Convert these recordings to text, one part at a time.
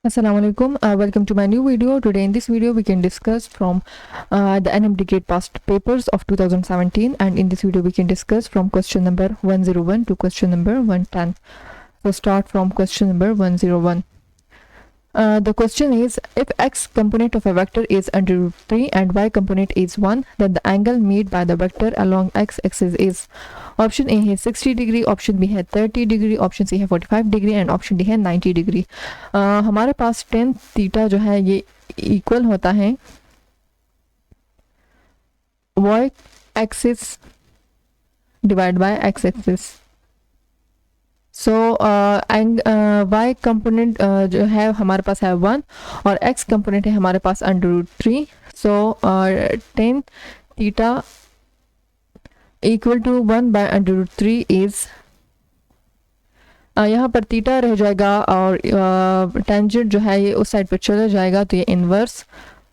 Assalamualaikum. Welcome to my new video. Today in this video we can discuss from the NMT Grade Past Papers of 2017, and in this video we can discuss from question number 101 to question number 110. So start from question number 101. The question is, if x component of a vector is under root 3 and y component is 1, then the angle made by the vector along x axis is. Option a है 60 degree, option b है 30 degree, option c है 45 degree and option d है 90 degree. हमारे पास tan theta जो है ये equal होता है y axis divide by x axis. So y component जो है हमारे पास है 1 और x कंपोनेंट है हमारे पास under root 3। So tan theta equal to 1 by under root 3 is, यहाँ पर थीटा रह जाएगा और टेंजेंट जो है ये उस साइड पर चला जाएगा, तो ये inverse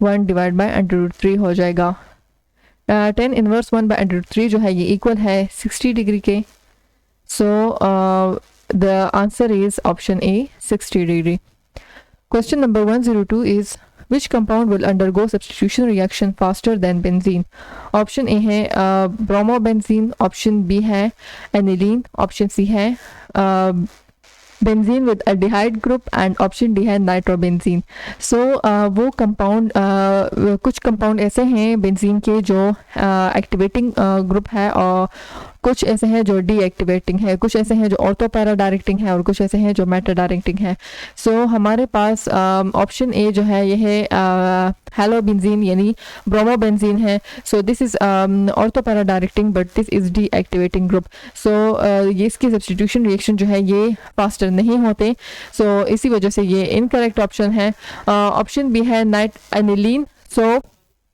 1 divide by under root 3 हो जाएगा। tan inverse 1 by under root 3 जो है ये इक्वल है 60 डिग्री के। So the answer is option a 60 degree. Question number 102 is, which compound will undergo substitution reaction faster than benzene? Option a है bromobenzene, option b है aniline, option c है benzene with aldehyde group and option d है nitrobenzene. सो वो compound कुछ compound ऐसे हैं benzene के जो एक्टिवेटिंग ग्रुप है और कुछ ऐसे हैं जो डीएक्टिवेटिंग है, कुछ ऐसे हैं जो ऑर्थो पैरा डायरेक्टिंग है और कुछ ऐसे हैं जो मेटा डायरेक्टिंग है। सो हमारे पास ऑप्शन ए जो है ये है हेलोबेंजीन यानी ब्रोमोबेंजीन है। So this is ortho para directing but this is deactivating group. So ये इसकी सब्स्टिट्यूशन रिएक्शन जो है ये फास्टर नहीं होते। सो इसी वजह से ये इनकरेक्ट ऑप्शन है। ऑप्शन बी है नाइट एनिलीन। सो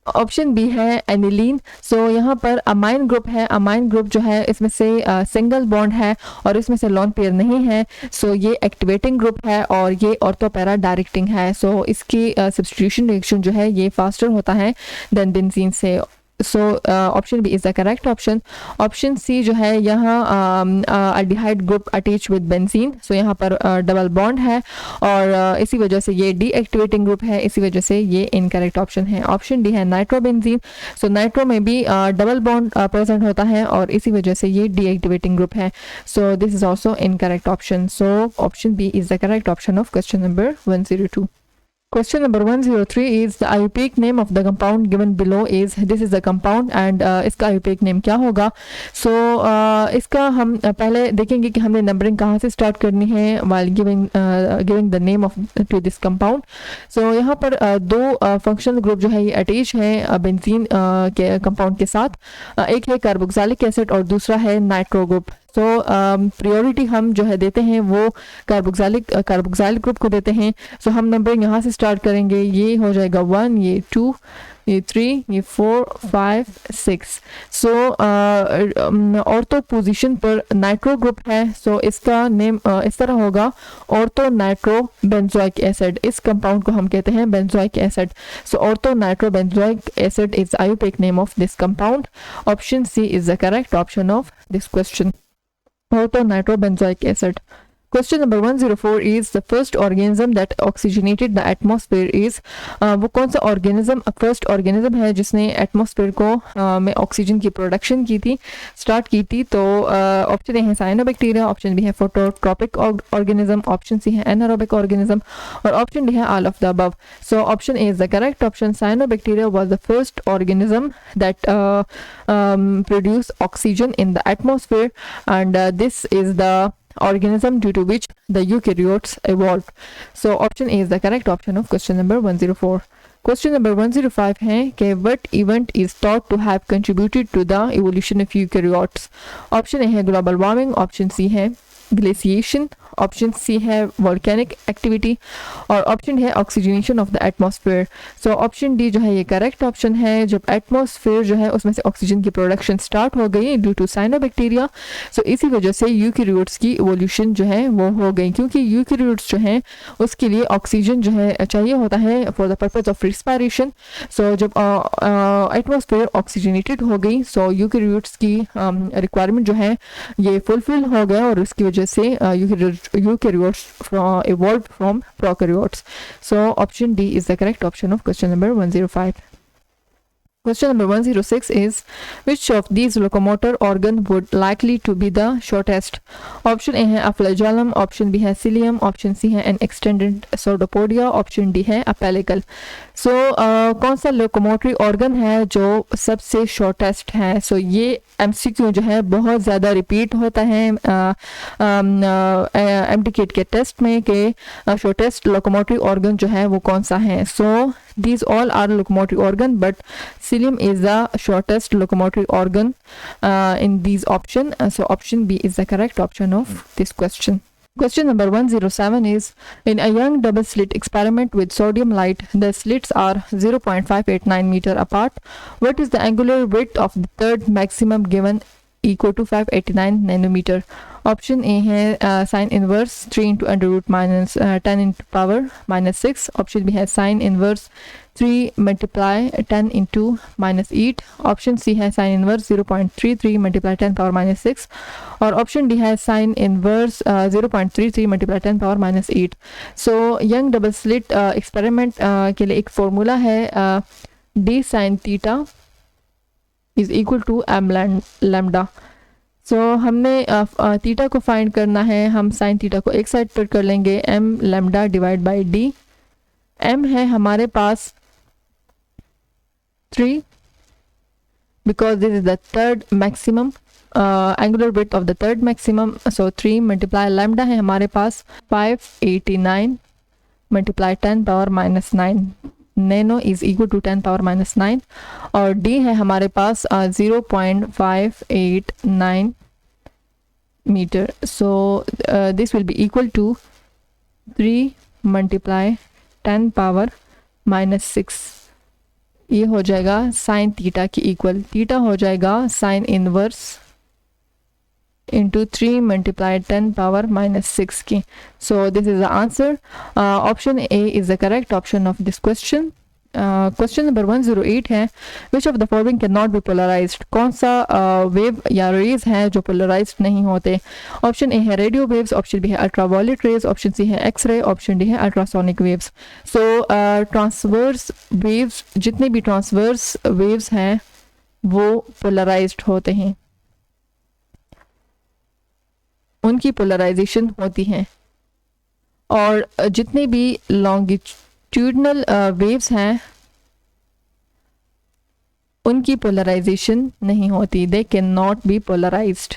ऑप्शन बी है एनिलीन। सो यहाँ पर अमाइन ग्रुप है, अमाइन ग्रुप जो है इसमें से सिंगल बॉन्ड है और इसमें से लॉन पेयर नहीं है। सो ये एक्टिवेटिंग ग्रुप है और ये ऑर्थो पैरा डायरेक्टिंग है। सो इसकी सब्स्टिट्यूशन रिएक्शन जो है ये फास्टर होता है देन बेंजीन से। So option B is the correct option. Option C जो है यहाँ aldehyde group attach with benzene. So यहाँ पर डबल बॉन्ड है और इसी वजह से ये डीएक्टिवेटिंग ग्रुप है, इसी वजह से ये इनकरेक्ट ऑप्शन है। ऑप्शन डी है नाइट्रोबेंजीन। सो नाइट्रो में भी डबल बॉन्ड प्रेजेंट होता है और इसी वजह से ये डीएक्टिवेटिंग ग्रुप है। So this is also incorrect option. So option b is the correct option of question number 102. Question number 103 is, the IUPAC name of the compound given below is, this is the compound and इसका IUPAC name क्या होगा? So इसका हम पहले देखेंगे कि हमने numbering कहाँ से स्टार्ट करनी है while giving the name of to this compound. So यहाँ पर दो फंक्शनल ग्रुप जो है ये अटैच है बेंजीन के कंपाउंड के साथ। एक है कार्बोक्सिलिक एसिड और दूसरा है नाइट्रो ग्रुप। सो प्रायोरिटी हम जो है देते हैं वो कार्बोक्सिलिक ग्रुप को देते हैं। सो हम नंबरिंग यहाँ से स्टार्ट करेंगे, ये हो जाएगा 1, ये 2, ये 3, ये 4, 5, 6। सो ऑर्थो पोजीशन पर नाइट्रो ग्रुप है। सो इसका नेम इस तरह होगा, ऑर्थो नाइट्रो बेंजोइक एसिड। इस कंपाउंड को हम कहते हैं benzoic acid. So ortho nitro benzoic acid is IUPAC name of this compound. Option c is the correct option of this question, ortho nitro benzoic acid. Question number 104 is, the first organism that oxygenated the atmosphere is, वो कौन सा organism first organism है जिसने atmosphere को में oxygen की production की थी, स्टार्ट की थी? तो ऑप्शन ए है साइनोबैक्टीरिया, ऑप्शन बी है फोटोट्रॉपिक ऑर्गेनिज्म, ऑप्शन सी है एनारोबिक ऑर्गेनिज्म और ऑप्शन डी है all of the above. So option A is the correct option. Cyanobacteria was the first organism that produce oxygen in the atmosphere and this is the organism due to which the eukaryotes evolved. So option A is the correct option of question number 104. Question number 105 है कि what event is thought to have contributed to the evolution of eukaryotes? Option A है global warming, option C है glaciation, option c है volcanic activity और option d है oxygenation of the atmosphere. So option D जो है ये correct option है। जब एटमॉस्फेयर जो है उसमें से ऑक्सीजन की प्रोडक्शन स्टार्ट हो गई ड्यू टू साइनोबैक्टीरिया, सो इसी वजह से यूकैरियोट्स की इवोल्यूशन जो है वो हो गई, क्योंकि यूकैरियोट्स जो हैं उसके लिए ऑक्सीजन जो है चाहिए होता है for the purpose of respiration. So जब एटमॉस्फेयर ऑक्सीजनेटेड हो गई, सो यूकैरियोट्स की रिक्वायरमेंट जो है ये फुलफिल हो गया और उसकी वजह से eukaryotes eukaryotes evolved from prokaryotes. So option D is the correct option of question number 105. Question number 106 is, which of these locomotor organ would likely to be the shortest? Option A है flagellum, option B है cilium, option C है an extended pseudopodia, option D है apellicle. So कौन सा locomotory organ है जो सबसे shortest है? सो ये MCQ जो है बहुत ज़्यादा रिपीट होता है MDCAT के टेस्ट में कि शॉर्टेस्ट लोकोमोटरी ऑर्गन जो है वो कौन सा है. सो these all are locomotory organ, but cilium is the shortest locomotory organ in these option. So option B is the correct option of this question. Question number 107 is, in a young double slit experiment with sodium light, the slits are 0.589 meter apart. What is the angular width of the third maximum given equal to 589 nanometer? Option A है sin inverse 3 into under root minus 10 into power minus 6. Option B है sin inverse 3 multiply 10 into minus 8. Option C है sin inverse 0.33 multiply 10 power minus 6. और option D है sin inverse 0.33 multiply 10 power minus 8. So young double slit experiment के लिए एक formula है D sin theta is equal to m lambda. सो हमने theta को find करना है. हम साइन थीटा को एक साइड पर कर लेंगे, m lambda divide by d. m है हमारे पास 3 because this is the third maximum angular width of the third maximum. So 3 multiply lambda है हमारे पास 589 multiply 10 power minus 9 nano is equal to 10 power minus 9. और d है हमारे पास 0.589 meter. So this will be equal to 3 multiply 10 power minus 6. ये हो जाएगा sine theta की इक्वल. थीटा हो जाएगा sine inverse into 3 multiplied 10 power minus 6 की. So this is the answer. Option A is the correct option of this question. Question number 108 है, which of the following cannot be polarized? कौन सा wave या raise है जो polarised नहीं होते? Option a है रेडियो वेव्स, ऑप्शन बी है अल्ट्रावायलेट रेज, ऑप्शन सी है एक्सरे, ऑप्शन डी है अल्ट्रासोनिक वेव्स. सो ट्रांसवर्स वेव्स, जितने भी ट्रांसवर्स वेव्स हैं वो पोलराइज्ड होते हैं, उनकी पोलराइजेशन होती है. और जितने भी लॉन्गिट्यूडनल वेव्स हैं उनकी पोलराइजेशन नहीं होती. They can not be polarized.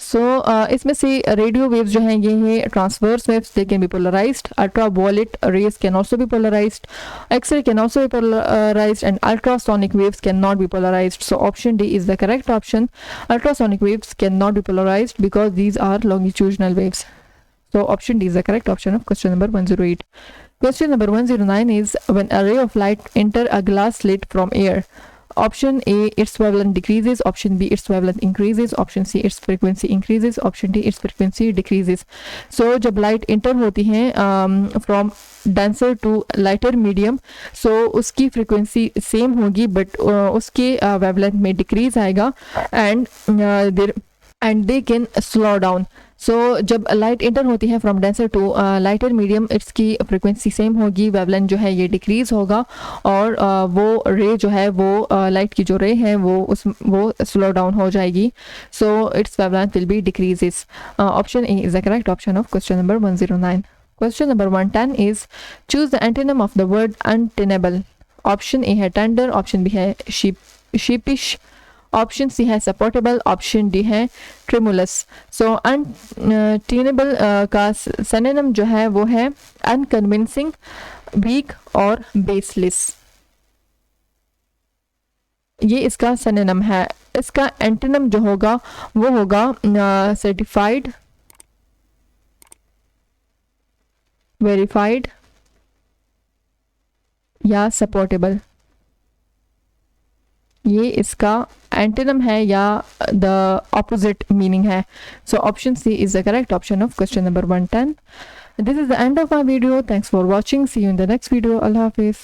So इसमें से रेडियो वेव्स जो हैं ये है transverse waves, they can be polarized. Ultraviolet rays can also be polarized, X-ray can also be polarized, and ultrasonic waves can not be polarized. So option D is the correct option. Ultrasonic waves can not be polarized because these are longitudinal waves. So option D is the correct option of question number 108. Question number 109 is, when a ray of light enter a glass slit from air, option A its wavelength decreases, option B its wavelength increases, option C its frequency increases, option D its frequency decreases. So जब light enter होती है from denser to lighter medium, so उसकी frequency same होगी but उसके wavelength में decrease आएगा and they can slow down. सो जब light enter होती है from denser to lighter medium, इसकी फ्रिक्वेंसी सेम होगी, वेवलेंथ जो है ये डिक्रीज होगा और वो रे जो है वो लाइट की जो रे है वो स्लो डाउन हो जाएगी. So it's wavelength will be decreases. Option A is the correct option of question number 109. Question number 110 is, choose the antonym of the word untenable. Option a है टेंडर, ऑप्शन बी है शीपिश, option c है supportable, option d है tremulous. सो untenable का synonym जो है वो है unconvincing, week और बेसलेस. ये इसका सिनोनिम है. इसका एंटोनिम जो होगा वो होगा सर्टिफाइड, वेरीफाइड या सपोर्टेबल. ये इसका एंटोनिम है या द ऑपोजिट मीनिंग है. So option c is the correct option of question number 110. This is the end of my video. Thanks for watching. See you in the next video. अल्लाह हाफिज.